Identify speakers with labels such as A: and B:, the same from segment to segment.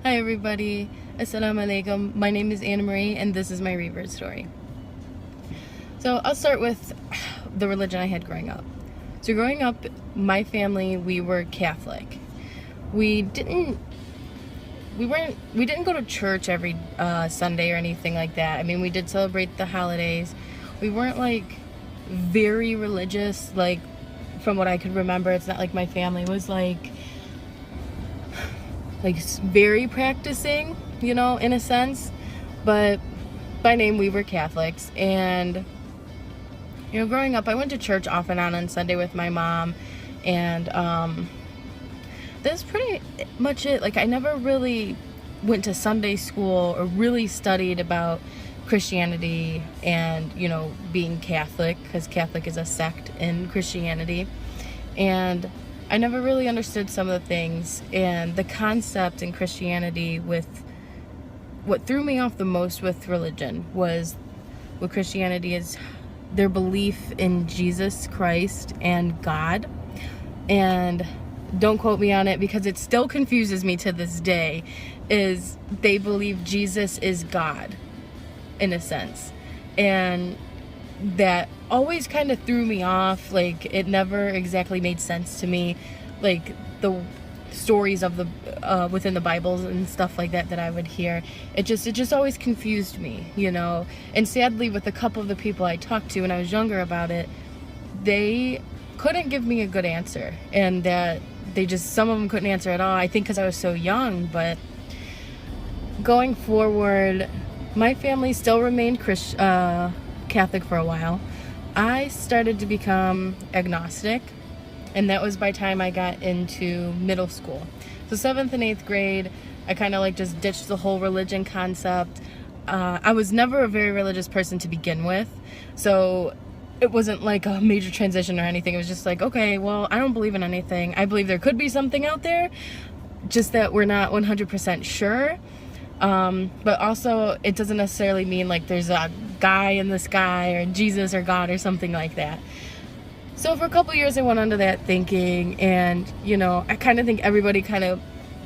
A: Hi everybody, Assalamu alaikum. My name is Anna Marie and this is my Revert story. So I'll start with the religion I had growing up. So growing up, my family, we were Catholic. We didn't go to church every Sunday or anything like that. I mean, we did celebrate the holidays. We weren't like very religious, like from what I could remember. It's not like my family was like very practicing, in a sense, but by name we were Catholics. And growing up, I went to church off and on Sunday with my mom, and that's pretty much it. Like, I never really went to Sunday school or really studied about Christianity and being Catholic, because Catholic is a sect in Christianity. And I never really understood some of the things, and the concept in Christianity what threw me off the most with religion was what Christianity is their belief in Jesus Christ and God. And don't quote me on it because it still confuses me to this day, is they believe Jesus is God in a sense. And that always kind of threw me off. Like, it never exactly made sense to me, like the stories of the within the Bibles and stuff like that I would hear. It just always confused me, and sadly, with a couple of the people I talked to when I was younger about it, they couldn't give me a good answer, and that some of them couldn't answer at all, I think because I was so young. But going forward, my family still remained Catholic for a while. I started to become agnostic, and that was by the time I got into middle school. So 7th and 8th grade, I kind of just ditched the whole religion concept. I was never a very religious person to begin with, so it wasn't like a major transition or anything. It was just like, okay, well, I don't believe in anything. I believe there could be something out there, just that we're not 100% sure. But also, it doesn't necessarily mean like there's a guy in the sky or Jesus or God or something like that. So for a couple years, I went under that thinking, and I kind of think everybody kind of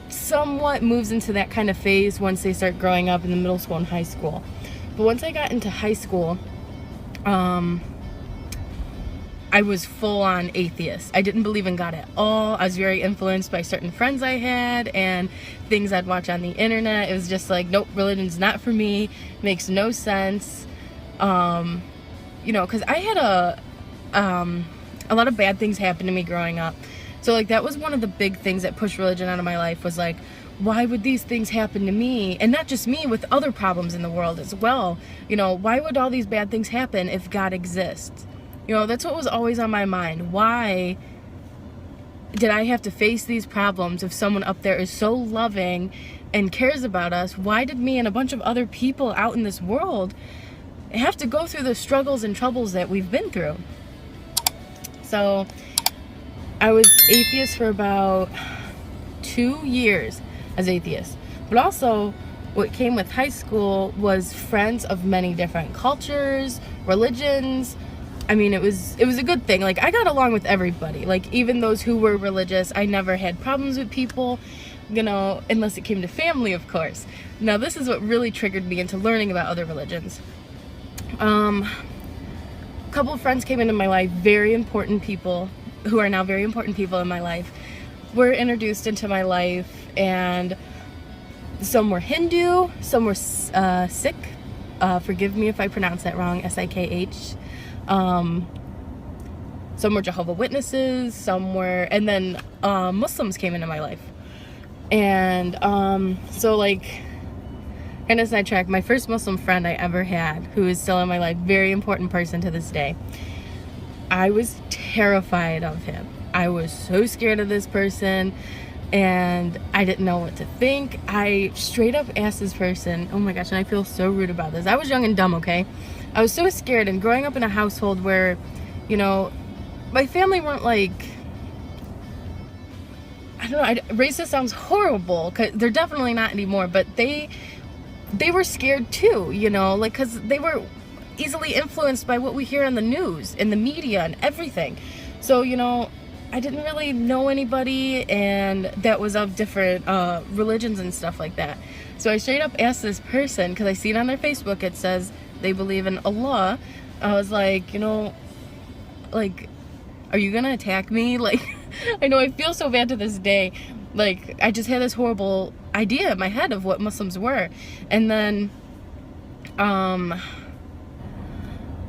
A: somewhat moves into that kind of phase once they start growing up in the middle school and high school. But once I got into high school, I was full-on atheist. I didn't believe in God at all. I was very influenced by certain friends I had and things I'd watch on the internet. It was just like, nope, religion's not for me. Makes no sense. Because I had a lot of bad things happen to me growing up. So that was one of the big things that pushed religion out of my life, was like, why would these things happen to me? And not just me, with other problems in the world as well. Why would all these bad things happen if God exists? That's what was always on my mind. Why did I have to face these problems if someone up there is so loving and cares about us? Why did me and a bunch of other people out in this world have to go through the struggles and troubles that we've been through? So I was atheist for about 2 years as atheist. But also, what came with high school was friends of many different cultures, religions. I mean, it was a good thing. I got along with everybody. Even those who were religious, I never had problems with people, unless it came to family, of course. Now, this is what really triggered me into learning about other religions. A couple of friends came into my life, very important people, who are now very important people in my life, were introduced into my life, and some were Hindu, some were Sikh. Forgive me if I pronounce that wrong, S-I-K-H. Some were Jehovah's Witnesses, and then Muslims came into my life. And so kind of sidetrack, my first Muslim friend I ever had, who is still in my life, very important person to this day, I was terrified of him. I was so scared of this person, and I didn't know what to think. I straight up asked this person, oh my gosh, and I feel so rude about this. I was young and dumb, okay? I was so scared, and growing up in a household where, my family weren't I don't know, racist sounds horrible, because they're definitely not anymore, but they were scared too, because they were easily influenced by what we hear on the news, in the media, and everything. So, I didn't really know anybody and that was of different religions and stuff like that. So I straight up asked this person, because I seen on their Facebook it says they believe in Allah. I was like, like, are you gonna attack me? Like, I know I feel so bad to this day. Like, I just had this horrible idea in my head of what Muslims were. And then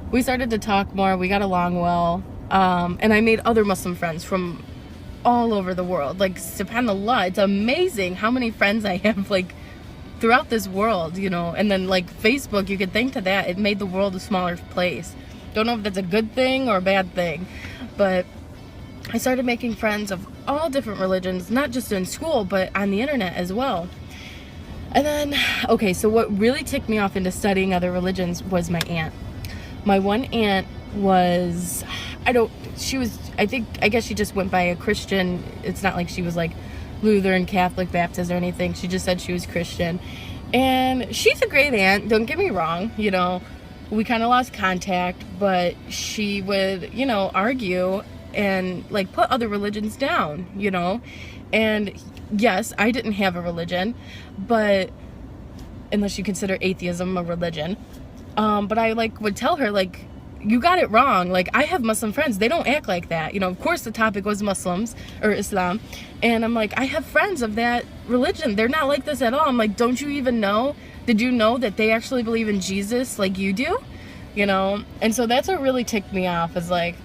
A: we started to talk more. We got along well. And I made other Muslim friends from all over the world. Like, subhanAllah, it's amazing how many friends I have, like, throughout this world, And then, like, Facebook, you could think to that, it made the world a smaller place. Don't know if that's a good thing or a bad thing, but I started making friends of all different religions, not just in school, but on the internet as well. And then, okay, so what really ticked me off into studying other religions was my aunt. My one aunt was, I guess she just went by a Christian. It's not like she was like Lutheran, Catholic, Baptist or anything. She just said she was Christian. And she's a great aunt, don't get me wrong, We kind of lost contact, but she would, argue and like put other religions down, And yes, I didn't have a religion, but unless you consider atheism a religion. But I would tell her, you got it wrong. Like, I have Muslim friends. They don't act like that. Of course the topic was Muslims or Islam. And I'm like, I have friends of that religion. They're not like this at all. I'm like, don't you even know? Did you know that they actually believe in Jesus like you do? And so that's what really ticked me off, is like,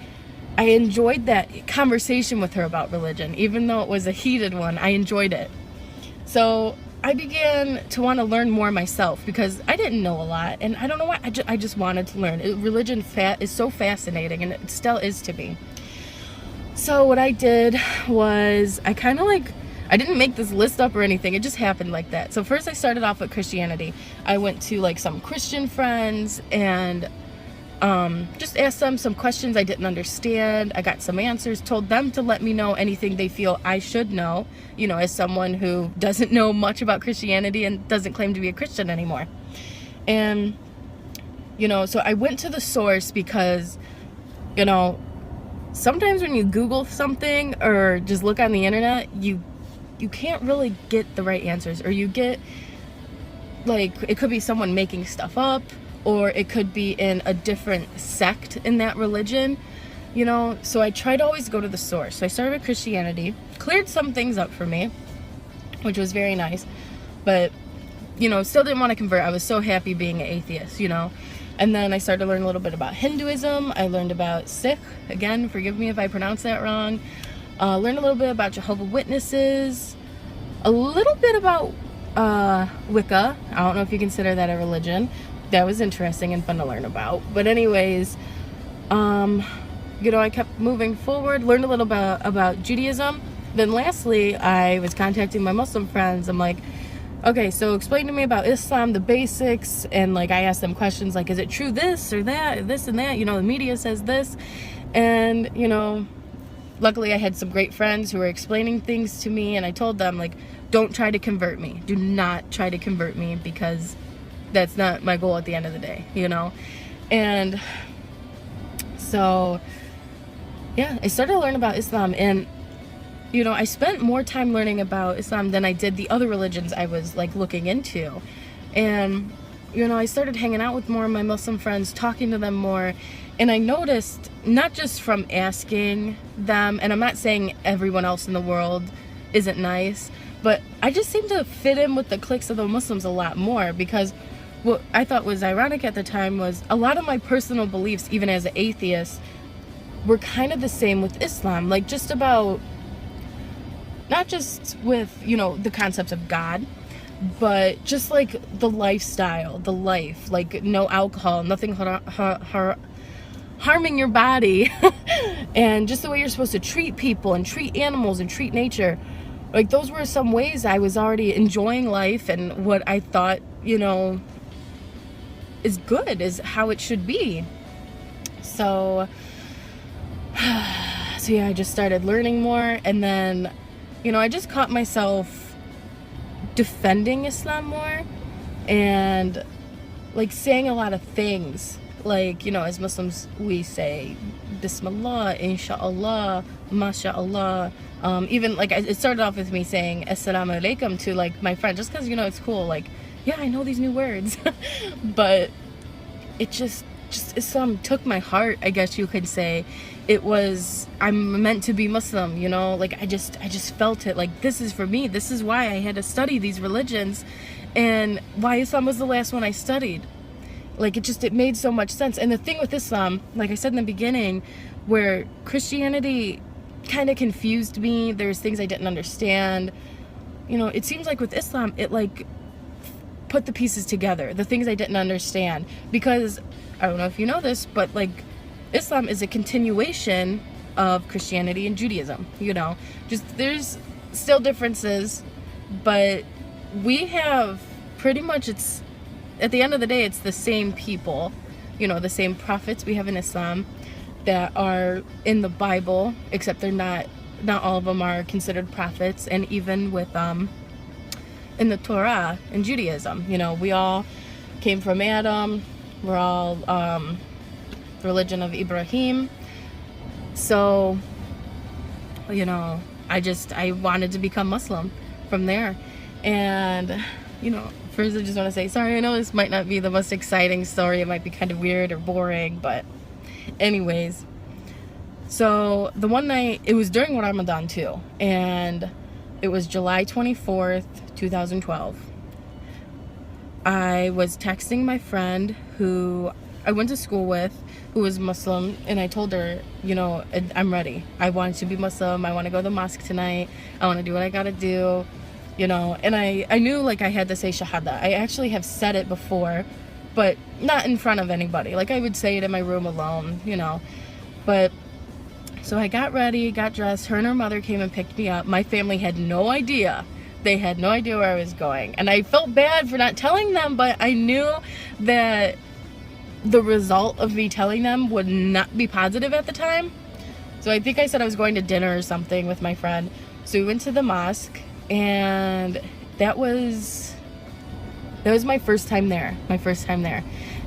A: I enjoyed that conversation with her about religion. Even though it was a heated one, I enjoyed it. So I began to want to learn more myself, because I didn't know a lot, and I don't know why. I just wanted to learn. Religion is so fascinating, and it still is to me. So what I did was, I didn't make this list up or anything. It just happened like that. So first I started off with Christianity. I went to some Christian friends and just asked them some questions I didn't understand. I got some answers, told them to let me know anything they feel I should know, as someone who doesn't know much about Christianity and doesn't claim to be a Christian anymore. And, so I went to the source because, sometimes when you Google something or just look on the internet, you can't really get the right answers, or you get, it could be someone making stuff up, or it could be in a different sect in that religion, So I try to always go to the source. So I started with Christianity, cleared some things up for me, which was very nice, but, still didn't want to convert. I was so happy being an atheist, And then I started to learn a little bit about Hinduism. I learned about Sikh. Again, forgive me if I pronounce that wrong. Learned a little bit about Jehovah's Witnesses, a little bit about Wicca. I don't know if you consider that a religion. That was interesting and fun to learn about. But anyways, I kept moving forward, learned a little bit about Judaism. Then lastly, I was contacting my Muslim friends. I'm like, okay, so explain to me about Islam, the basics. And I asked them questions like, is it true this or that, this and that? The media says this. And, luckily I had some great friends who were explaining things to me. And I told them, don't try to convert me. Do not try to convert me, because that's not my goal at the end of the day, And so, yeah, I started to learn about Islam, and, I spent more time learning about Islam than I did the other religions I was, looking into. And, I started hanging out with more of my Muslim friends, talking to them more, and I noticed, not just from asking them, and I'm not saying everyone else in the world isn't nice, but I just seemed to fit in with the cliques of the Muslims a lot more, because what I thought was ironic at the time was a lot of my personal beliefs, even as an atheist, were kind of the same with Islam. Just about, not just with, the concepts of God, but just the lifestyle, the life, no alcohol, nothing harming your body, and just the way you're supposed to treat people and treat animals and treat nature. Those were some ways I was already enjoying life, and what I thought, is good, is how it should be. So yeah, I just started learning more, and then, I just caught myself defending Islam more, and saying a lot of things Like, as Muslims, we say Bismillah, Inshallah, MashaAllah. Even, like, it started off with me saying Assalamu alaikum to, like, my friend, just because, it's cool. Like, yeah, I know these new words. But it just Islam took my heart, I guess you could say. I'm meant to be Muslim, like I just felt it, like this is for me. This is why I had to study these religions, and why Islam was the last one I studied. Like it made so much sense. And the thing with Islam, like I said in the beginning, where Christianity kind of confused me, there's things I didn't understand. It seems like with Islam, it like put the pieces together, the things I didn't understand. Because I don't know if you know this, but like Islam is a continuation of Christianity and Judaism, just there's still differences, but we have pretty much, it's at the end of the day, it's the same people, the same prophets we have in Islam that are in the Bible, except they're not all of them are considered prophets. And even with in the Torah in Judaism, we all came from Adam, we're all the religion of Ibrahim. So I wanted to become Muslim from there. And first I just want to say sorry, I know this might not be the most exciting story, it might be kind of weird or boring, but anyways, so the one night, it was during Ramadan too, and it was July 24th 2012. I was texting my friend who I went to school with, who was Muslim, and I told her, I'm ready. I want to be Muslim. I want to go to the mosque tonight. I want to do what I gotta do, and I knew like I had to say Shahada. I actually have said it before, but not in front of anybody. Like I would say it in my room alone, but so I got ready, got dressed. Her and her mother came and picked me up. My family had no idea. They had no idea where I was going. And I felt bad for not telling them, but I knew that the result of me telling them would not be positive at the time. So I think I said I was going to dinner or something with my friend. So we went to the mosque, and that was my first time there.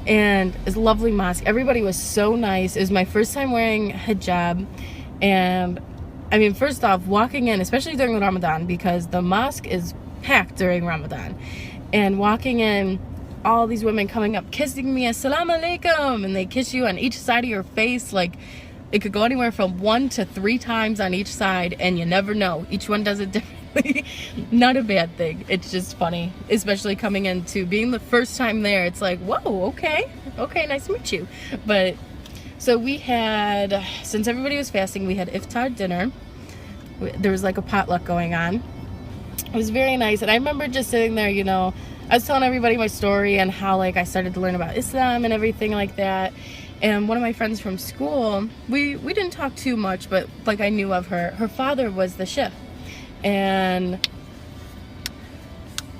A: And it's a lovely mosque. Everybody was so nice. It was my first time wearing hijab. And I mean, first off, walking in, especially during Ramadan, because the mosque is packed during Ramadan, and walking in, all these women coming up, kissing me, Assalamu alaikum, and they kiss you on each side of your face. Like, it could go anywhere from 1 to 3 times on each side, and you never know. Each one does it differently. Not a bad thing. It's just funny, especially coming into being the first time there. It's like, whoa, okay, nice to meet you. But so we had, since everybody was fasting, we had iftar dinner. There was like a potluck going on. It was very nice. And I remember just sitting there, I was telling everybody my story and how like I started to learn about Islam and everything like that. And one of my friends from school, we didn't talk too much, but like I knew of her. Her father was the sheikh. And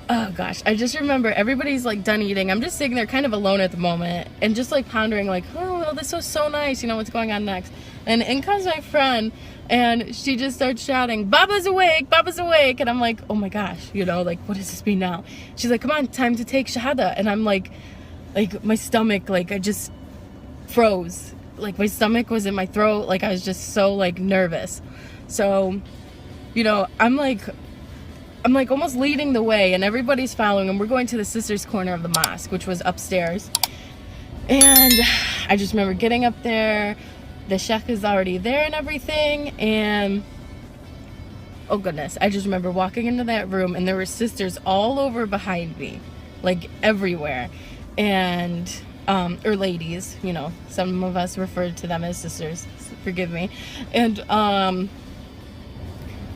A: oh gosh, I just remember everybody's like done eating. I'm just sitting there kind of alone at the moment and just like pondering like, oh, well, this was so nice, what's going on next. And in comes my friend, and she just starts shouting, Baba's awake, Baba's awake. And I'm like, oh my gosh, like, what does this mean now? She's like, come on, time to take Shahada. And I'm like my stomach, like I just froze. Like my stomach was in my throat. Like I was just so like nervous. So, I'm like almost leading the way, and everybody's following, and we're going to the sisters' corner of the mosque, which was upstairs. And I just remember getting up there. The sheikh is already there and everything, and oh goodness, I just remember walking into that room, and there were sisters all over behind me, like everywhere, and or ladies, some of us referred to them as sisters, forgive me. And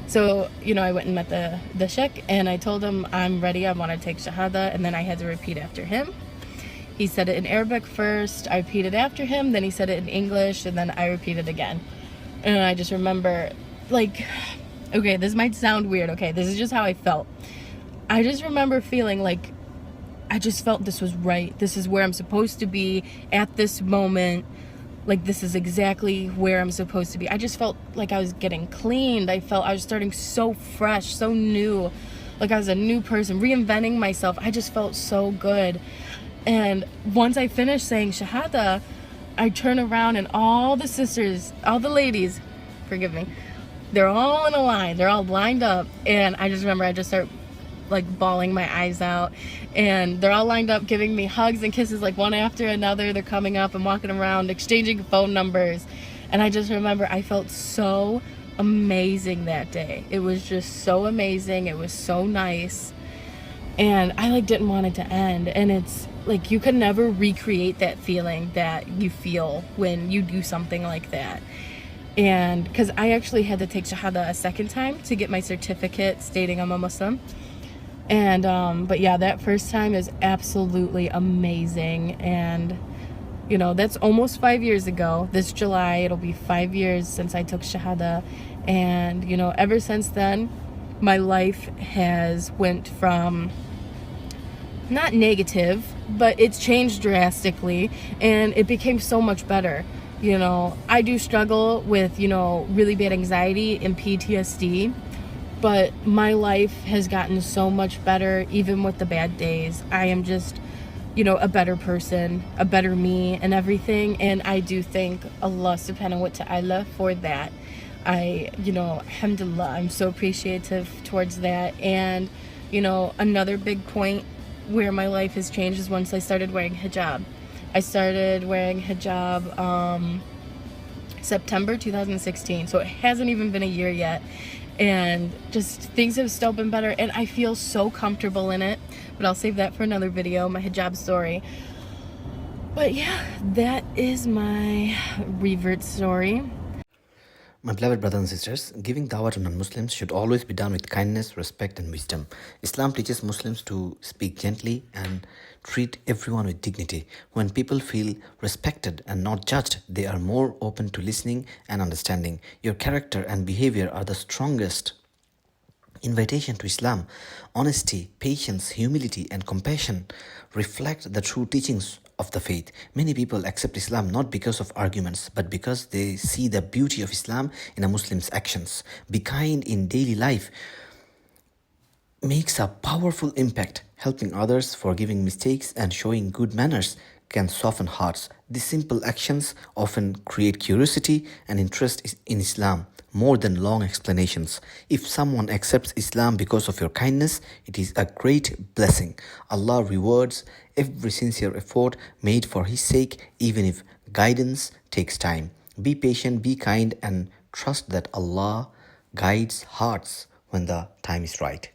A: so I went and met the sheikh, and I told him I'm ready, I want to take Shahada, and then I had to repeat after him. He said it in Arabic first, I repeated after him, then he said it in English, and then I repeated again. And I just remember, like, okay, this might sound weird, okay, this is just how I felt. I just remember feeling like, I just felt this was right. This is where I'm supposed to be at this moment. Like, this is exactly where I'm supposed to be. I just felt like I was getting cleaned. I felt I was starting so fresh, so new. Like I was a new person, reinventing myself. I just felt so good. And once I finished saying Shahada, I turn around and all the sisters, all the ladies, forgive me, they're all in a line. They're all lined up. And I just remember I just start like bawling my eyes out. And they're all lined up giving me hugs and kisses like one after another. They're coming up and walking around, exchanging phone numbers. And I just remember I felt so amazing that day. It was just so amazing. It was so nice. And I like didn't want it to end. And it's like you could never recreate that feeling that you feel when you do something like that. And because I actually had to take Shahada a second time to get my certificate stating I'm a Muslim. And but yeah, that first time is absolutely amazing. And you know, that's almost 5 years ago. This July it'll be 5 years since I took Shahada. And you know, ever since then my life has went from not negative, but it's changed drastically, and it became so much better. You know, I do struggle with, you know, really bad anxiety and PTSD, but my life has gotten so much better even with the bad days. I am just, you know, a better person, a better me and everything, and I do thank Allah subhanahu wa ta'ala for that. You know, alhamdulillah, I'm so appreciative towards that. And, you know, another big point where my life has changed is once I started wearing hijab. I started wearing hijab September 2016, so it hasn't even been a year yet. And just things have still been better, and I feel so comfortable in it. But I'll save that for another video, my hijab story. But yeah, that is my revert story.
B: My beloved brothers and sisters, giving dawah to non-Muslims should always be done with kindness, respect and wisdom. Islam teaches Muslims to speak gently and treat everyone with dignity. When people feel respected and not judged, they are more open to listening and understanding. Your character and behavior are the strongest invitation to Islam. Honesty, patience, humility, and compassion reflect the true teachings of the faith. Many people accept Islam not because of arguments, but because they see the beauty of Islam in a Muslim's actions. Be kind in daily life makes a powerful impact. Helping others, forgiving mistakes, and showing good manners can soften hearts. These simple actions often create curiosity and interest in Islam more than long explanations. If someone accepts Islam because of your kindness, it is a great blessing. Allah rewards every sincere effort made for His sake, even if guidance takes time. Be patient, be kind, and trust that Allah guides hearts when the time is right.